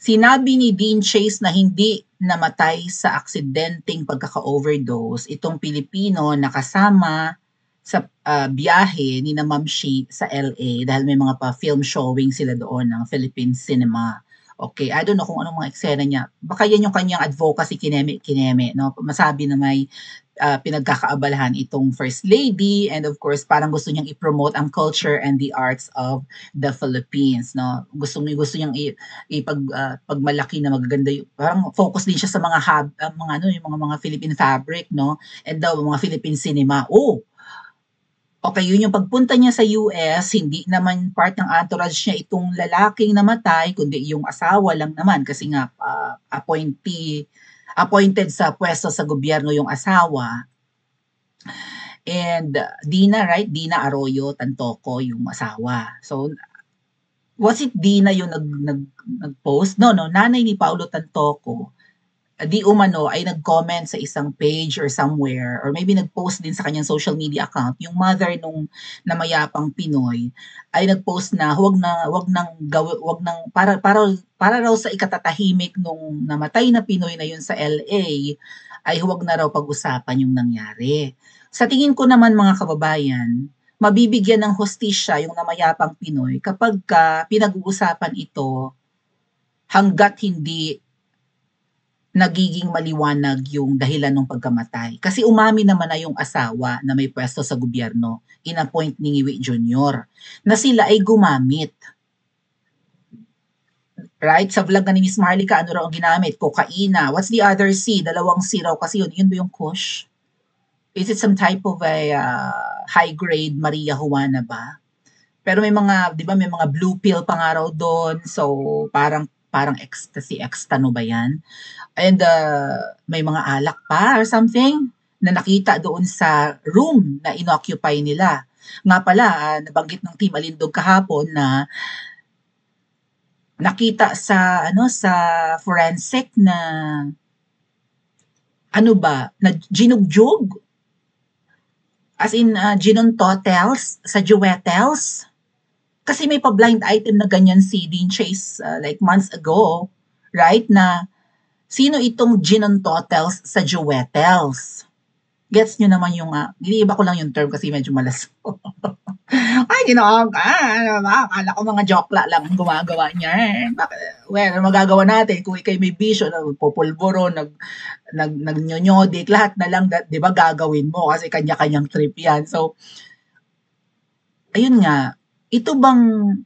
Sinabi ni Dean Chase na hindi namatay sa aksidenteng pagkaka-overdose itong Pilipino na kasama sa biyahe ni na Ma'am Shi sa LA dahil may mga pa-film showing sila doon ng Philippine cinema. Okay, I don't know kung anong mga eksena niya. Baka yan yung kanyang advocacy kineme, no? Masabi na may pinagkakaabalahan itong First Lady, and of course parang gusto niyang i-promote ang culture and the arts of the Philippines, no? Gusto niyang pagmalaki na magaganda yung, parang focus din siya sa mga mga ano, yung mga Philippine fabric, no? And daw mga Philippine cinema. Oh, okay, yun yung pagpunta niya sa US, hindi naman part ng entourage niya itong lalaking namatay, kundi yung asawa lang naman kasi nga appointed sa pwesto sa gobyerno yung asawa. And Dina, right? Dina Arroyo Tantoco yung asawa. So, was it Dina yung nag-post? No, nanay ni Paulo Tantoco, di umano ay nag-comment sa isang page or somewhere, or maybe nag-post din sa kanyang social media account, yung mother nung namayapang Pinoy ay nag-post na wag nang para raw sa ikatatahimik nung namatay na Pinoy na yun sa LA, ay huwag na raw pag-usapan yung nangyari. Sa tingin ko naman mga kababayan, mabibigyan ng hustisya yung namayapang Pinoy kapag pinag-uusapan ito hanggat hindi nagiging maliwanag yung dahilan ng pagkamatay. Kasi umami naman na yung asawa na may pwesto sa gobyerno, in-appoint ni Ngiwi Jr., na sila ay gumamit. Right? Sa vlog na ni Miss Marlica, ano raw ang ginamit? Kokaina. What's the other C? Dalawang C raw kasi yun. Yun ba yung kush? Is it some type of a high-grade Maria Juana ba? Pero may mga, di ba, may mga blue pill pa nga raw doon. So, parang ecstasy, extano ba yan? And may mga alak pa or something na nakita doon sa room na inoccupy nila. Nga pala, nabanggit ng Team Alindog kahapon na nakita sa forensic na na ginugjug, as in ginontotels sa jewetels. Kasi may pa-blind item na ganyan si Dean Chase like months ago, right, na sino itong ginontotels sa jewetels? Gets nyo naman yung, iniiba ko lang yung term kasi medyo malas. Ay, akala ko mga jokla lang ang gumagawa niya. Well, magagawa natin kung ikay may bisyo, populboro, nagnyonyodik, lahat na lang, di ba, gagawin mo kasi kanya-kanyang trip yan. So, ayun nga, ito bang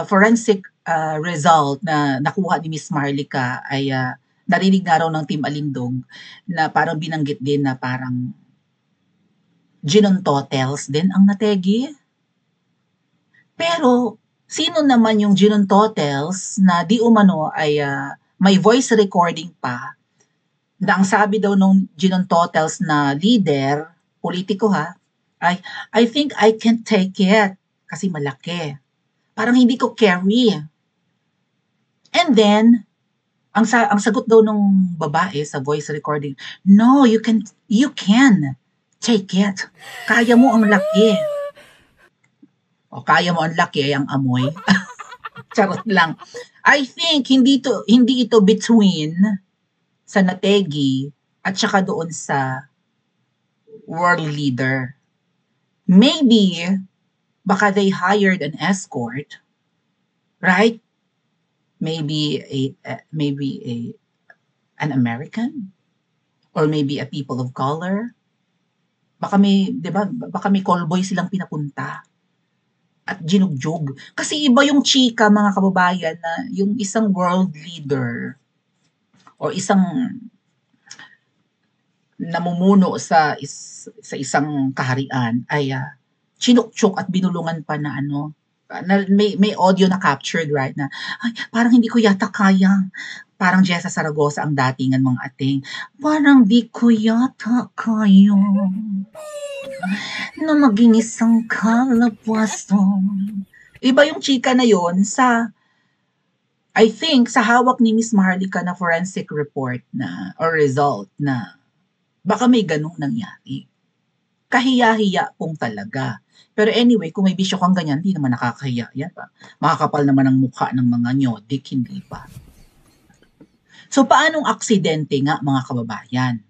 forensic result na nakuha ni Miss Marlica ay narinig na raw ng Team Alindog na parang binanggit din na parang ginontotels din ang nategi. Pero sino naman yung ginontotels na di umano ay may voice recording pa na ang sabi daw nung ginontotels na leader, politiko ay, I think I can take it kasi malaki. Parang hindi ko carry. And then, ang sagot daw nung babae sa voice recording, no, you can take it. Kaya mo ang laki. O kaya mo ang laki ay ang amoy. Charot lang. I think hindi ito between sa nategi at saka doon sa world leader. Maybe baka they hired an escort, right? Maybe an American, or maybe a people of color. Baka may, 'di ba? Baka may callboy silang pinapunta at ginugjog. Kasi iba yung chika, mga kababayan, na yung isang world leader o isang namumuno sa isang kaharian ay chinukchok at binulungan pa na may audio na captured, right, na ay, parang hindi ko yata kaya. Parang Jessa Saragosa ang datingan mga ating, parang di ko yata kaya na maging isang kalabasan. Iba yung chika na yon sa, I think, sa hawak ni Miss Marlica na forensic report na, or result na, baka may ganong nangyari. Kahiya-hiya pong talaga. Pero anyway, kung may bisyo kang ganyan, hindi naman nakakahiya yan pa. Makakapal naman ang mukha ng mga nyodik, hindi ba? So, paanong aksidente nga mga kababayan?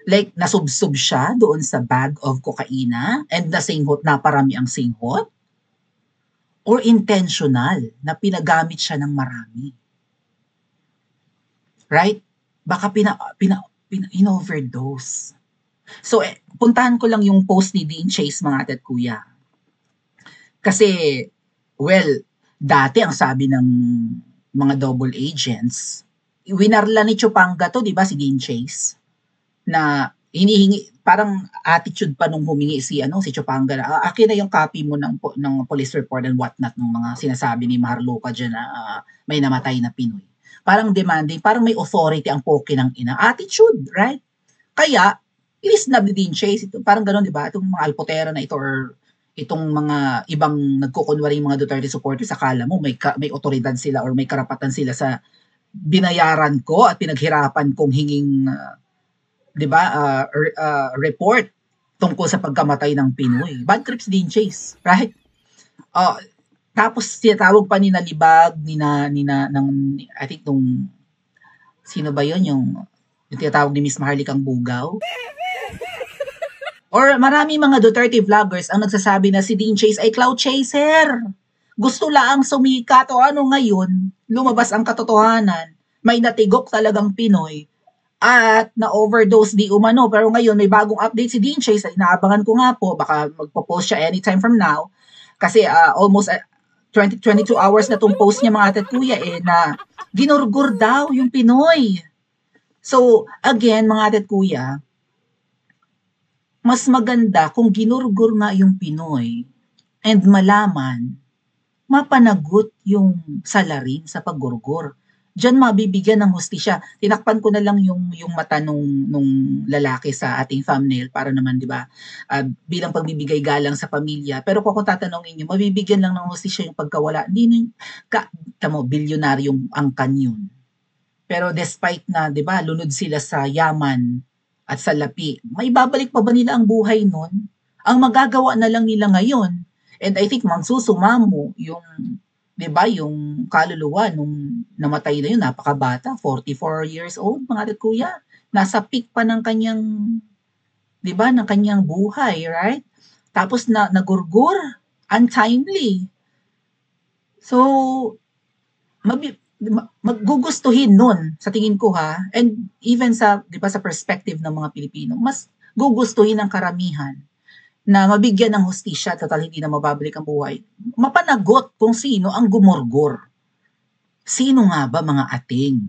Like, nasubsob siya doon sa bag of kokaina and nasinghot, naparami ang singhot? Or intentional na pinagamit siya ng marami? Right? Baka in-overdose. So, puntahan ko lang yung post ni Dean Chase mga ate at kuya. Kasi, well, dati ang sabi ng mga double agents, winarla ni Chupanga to, di ba, si Dean Chase? Na hinihingi, parang attitude pa nung humingi si Chupanga na, akin na yung copy mo ng police report and whatnot ng mga sinasabi ni Maharlika dyan na may namatay na Pinoy. Parang demanding, parang may authority ang poke ng ina. Attitude, right? Kaya, ilisnab ni Dean Chase, ito, parang gano'n, di ba? Itong mga alpotera na ito or itong mga ibang nagkukunwaring mga Duterte supporters, akala mo may otoridad sila or may karapatan sila sa binayaran ko at pinaghirapan kong hinging, di ba, report tungkol sa pagkamatay ng Pinoy. Bad trips Dean Chase, right? Tapos tinatawag pa ni Nalibag, I think nung, sino ba yon yung tinatawag ni Miss Maharlikang Bugaw? Or marami mga Duterte vloggers ang nagsasabi na si Dean Chase ay clout chaser. Gusto laang sumikat o ano ngayon, lumabas ang katotohanan. May natigok talagang Pinoy at na-overdose di umano. Pero ngayon may bagong update si Dean Chase. Inaabangan ko nga po, baka magpo-post siya anytime from now. Kasi almost 22 hours na itong post niya mga ate at kuya na ginurgur daw yung Pinoy. So again mga ate at kuya, mas maganda kung ginurgur nga yung Pinoy and malaman, mapanagot yung salarin sa paggurgur. Diyan mabibigyan ng hustisya. Tinakpan ko na lang yung mata nung lalaki sa ating thumbnail para naman, di ba, bilang pagbibigay galang sa pamilya. Pero kung tatanungin niyo, mabibigyan lang ng hustisya yung pagkawala. Hindi bilyonaryong angkan yun. Pero despite na, di ba, lunod sila sa yaman at sa lapi, may babalik pa ba nila ang buhay nun? Ang magagawa na lang nila ngayon, and I think magsusumamo yung, di ba, yung kaluluwa nung namatay na yun, napakabata, 44 years old, mga kuya. Nasa peak pa ng kanyang, di ba, ng kanyang buhay, right? Tapos nagurgur, untimely. So, maggugustuhin nun sa tingin ko ha, and even sa, di ba, sa perspective ng mga Pilipino, mas gugustuhin ng karamihan na mabigyan ng hustisya, total hindi na mababalik ang buhay. Mapanagot kung sino ang gumurgur. Sino nga ba mga ating?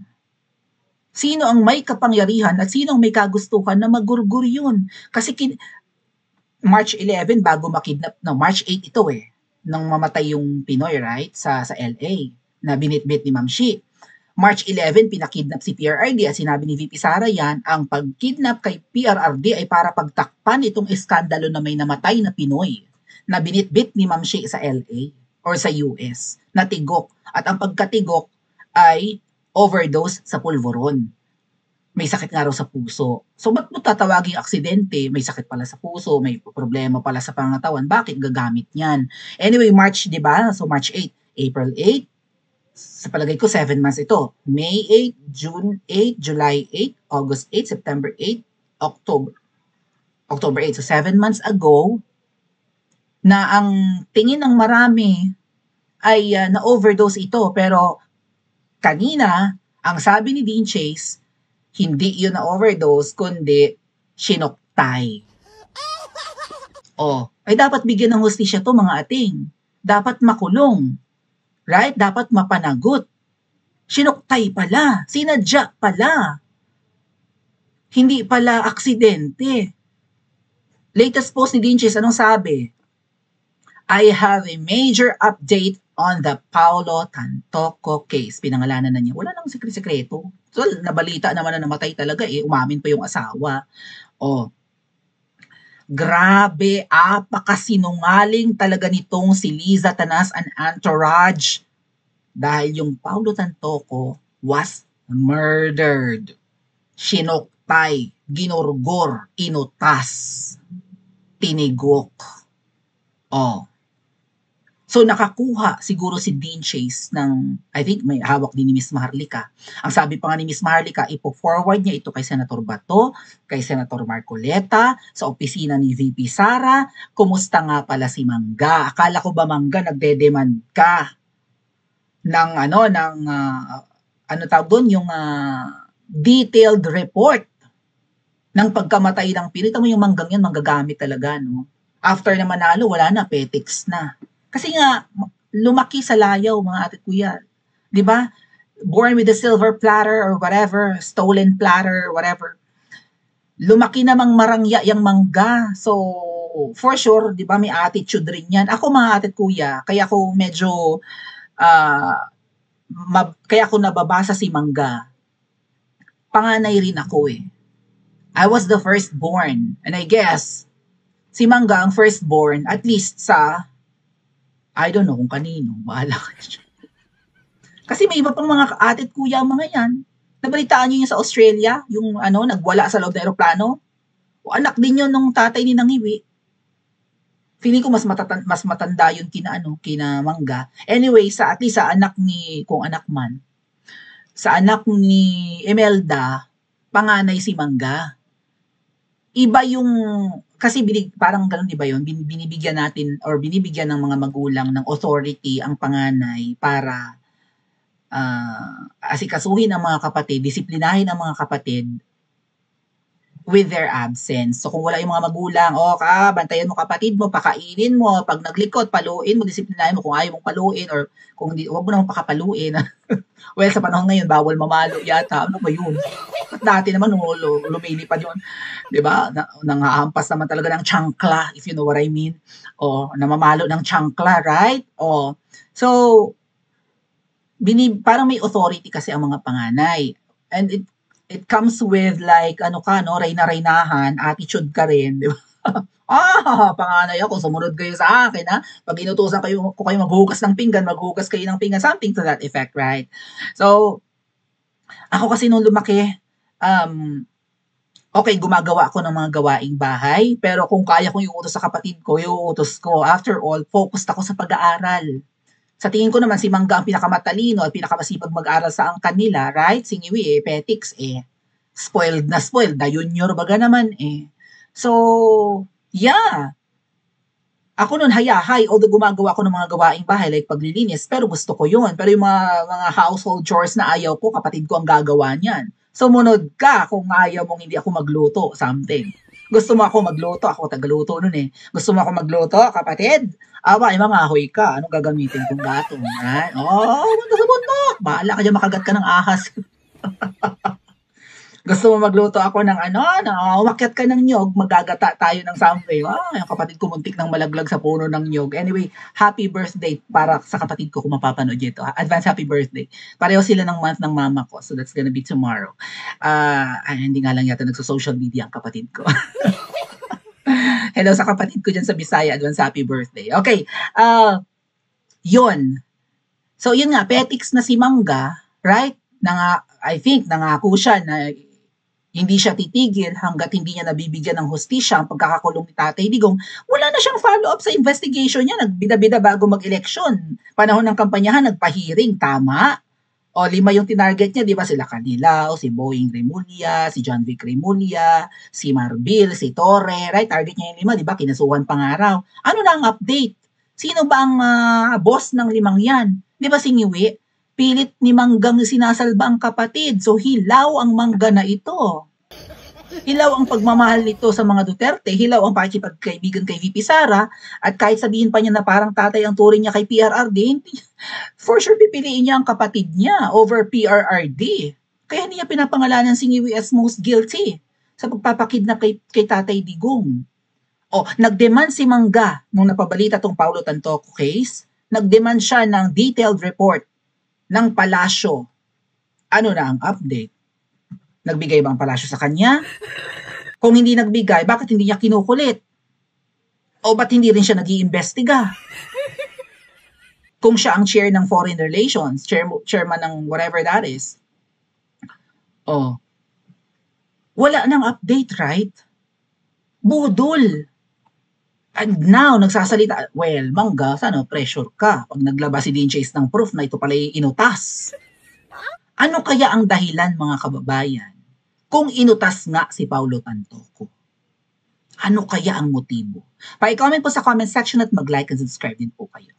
Sino ang may kapangyarihan at sino ang may kagustuhan na magurgur yun? Kasi March 11 bago makidnap, March 8 ito nang mamatay yung Pinoy, right? Sa LA na binitbit ni Ma'am Shi. March 11, pinakidnap si PRRD at sinabi ni VP Sara yan, ang pagkidnap kay PRRD ay para pagtakpan itong iskandalo na may namatay na Pinoy na binitbit ni Ma'am Shi sa LA or sa US, natigok. At ang pagkatigok ay overdose sa pulveron. May sakit nga raw sa puso. So, ba't mo tatawaging aksidente? May sakit pala sa puso, may problema pala sa pangatawan. Bakit gagamit niyan? Anyway, March, di ba? So, March 8, April 8, sa palagay ko 7 months ito. May 8, June 8, July 8, August 8, September 8, October 8. So 7 months ago, na ang tingin ng marami ay na-overdose ito. Pero kanina, ang sabi ni Dean Chase, hindi yun na-overdose, kundi sinuktay. Ay dapat bigyan ng hustisya to mga ating. Dapat makulong. Right? Dapat mapanagot. Sinuktay pala. Sinadya pala. Hindi pala aksidente. Latest post ni Dean Chase, anong sabi? I have a major update on the Paulo Tantoco case. Pinangalanan na niya. Wala nang sekreto. So, nabalita naman na namatay talaga umamin pa yung asawa. Grabe, apakasinungaling talaga nitong si Liza Tanas and entourage dahil yung Paulo Tantoco was murdered. Sinuktay, ginurgur, inutas. tinigok. Oh. So nakakuha siguro si Dean Chase ng, I think may hawak din ni Miss Maharlika. Ang sabi pa nga ni Miss Maharlika, ipo-forward niya ito kay Senator Bato, kay Senator Marcoleta, sa opisina ni VP Sara. Kumusta nga pala si Mangga? Akala ko ba Mangga nagde-demand ka ng ano tawag doon, yung detailed report ng pagkamatay ng Pinoy. Tama mo yung Manggang yan, manggagamit talaga, no? After na manalo, wala na, petics na. Kasi nga, lumaki sa layaw, mga ate kuya. Di ba? Born with a silver platter or whatever, stolen platter, whatever. Lumaki namang marangya yung Mangga. So, for sure, di ba, may attitude rin yan. Ako, mga ate kuya, kaya ako medyo, kaya ako nababasa si Mangga. Panganay rin ako eh. I was the firstborn. And I guess, si Mangga ang firstborn, at least sa I don't know kung kanino. Bahala ka siya. Kasi may iba pang mga ate at kuya mga yan. Nabalitaan niyo yung sa Australia, yung nagwala sa loob ng aeroplano. O anak din yun nung tatay ni Nangiwi. Feeling ko mas matanda yun kina Mangga. Anyway, at least sa anak ni, kung anak man, sa anak ni Imelda, panganay si Mangga. Iba yung, kasi parang ganun, di ba yun? Binibigyan natin or binibigyan ng mga magulang ng authority ang panganay para asikasuhin ang mga kapatid, disiplinahin ang mga kapatid with their absence. So kung wala yung mga magulang, bantayan mo kapatid mo, pakainin mo, pag naglikot, paluin mo, disiplinahin mo kung ayaw mong paluin or kung hindi, huwag mo naman pakapaluin. Well, sa panahon ngayon, bawal mamalo yata. Ano ba yun? Dati naman, lumilipad yun. Diba? Nanghahampas naman talaga ng chancla, if you know what I mean. O, namamalo ng chancla, right? O, so, parang may authority kasi ang mga panganay. And it comes with like, reyna-reynahan, attitude ka rin, di ba? Panganay ako, sumunod kayo sa akin, ha? Pag inutusan ko kayo maghugas ng pinggan, maghugas kayo ng pinggan, something to that effect, right? So, ako kasi nung lumaki, okay, gumagawa ako ng mga gawaing bahay, pero kung kaya kong iutos sa kapatid ko, iuutos ko. After all, focused ako sa pag-aaral. Sa tingin ko naman, si Mangga ang pinakamatalino at pinakamasipag mag-aral sa angkan nila, right? Si Ngiwi, petics, spoiled na spoiled. Da junior baga naman, So, yeah. Ako nun, hayahay, although gumagawa ko ng mga gawaing bahay, like paglilinis, pero gusto ko yun. Pero yung mga household chores na ayaw ko, kapatid ko ang gagawa niyan. Sumunod ka kung ayaw mong hindi ako magluto, something. Gusto mo ako magluto, ako tagaluto nun eh. Gusto mo ako magluto, kapatid? Mangahoy ka. Anong gagamitin kong gatong? Punta sa bundok. Bahala ka dyan, makagat ka ng ahas. Gusto mo magluto ako ng umakyat ka ng nyog, magagata tayo ng something. Yung kapatid ko muntik ng malaglag sa puno ng nyog. Anyway, happy birthday para sa kapatid ko kung mapapanood ito. Advance happy birthday. Pareho sila ng month ng mama ko. So that's gonna be tomorrow. Hindi nga lang yata nagso-social media ang kapatid ko. Hello sa kapatid ko dyan sa Bisaya. Advance happy birthday. Okay. Yun. So yun nga, petics na si Mangga, right? I think nangako siya na hindi siya titigil hanggat hindi niya nabibigyan ng hustisya ang pagkakakulong ni Tatay Digong. Wala na siyang follow-up sa investigation niya. Nagbida-bida bago mag-eleksyon. Panahon ng kampanyahan, nagpa-hearing. Tama? O 5 yung tinarget niya, di ba? Sila Canilao, si Boying Remulla, si John Vic Remulla, si Marbil, si Torre, right? Target niya yung 5, di ba? Kinasuhan pang araw. Ano na ang update? Sino ba ang boss ng 5 yan? Di ba si Ngiwi? Pilit ni Manggang sinasalba ang kapatid. So, hilaw ang Mangga na ito. Hilaw ang pagmamahal nito sa mga Duterte. Hilaw ang pakikipagkaibigan kay VP Sara. At kahit sabihin pa niya na parang tatay ang turing niya kay PRRD, for sure pipiliin niya ang kapatid niya over PRRD. Kaya niya pinapangalanan si Ngiwi as most guilty sa pagpapakidnap kay Tatay Digong. Nagdemand si Mangga nung napabalita tong Paulo Tantoco case. Nagdemand siya ng detailed report ng palasyo. Ano na ang update? Nagbigay ba ang palasyo sa kanya? Kung hindi nagbigay, bakit hindi niya kinukulit? O ba't hindi rin siya nag-iimbestiga? Kung siya ang chair ng foreign relations, chairman ng whatever that is. Wala nang update, right? Budol. And now, nagsasalita, well, Mangga, sana pressure ka pag naglabas si Dean Chase ng proof na ito pala'y inutas. Ano kaya ang dahilan, mga kababayan, kung inutas nga si Paulo Tantoco? Ano kaya ang motibo? Pa-comment po sa comment section at mag-like and subscribe din po kayo.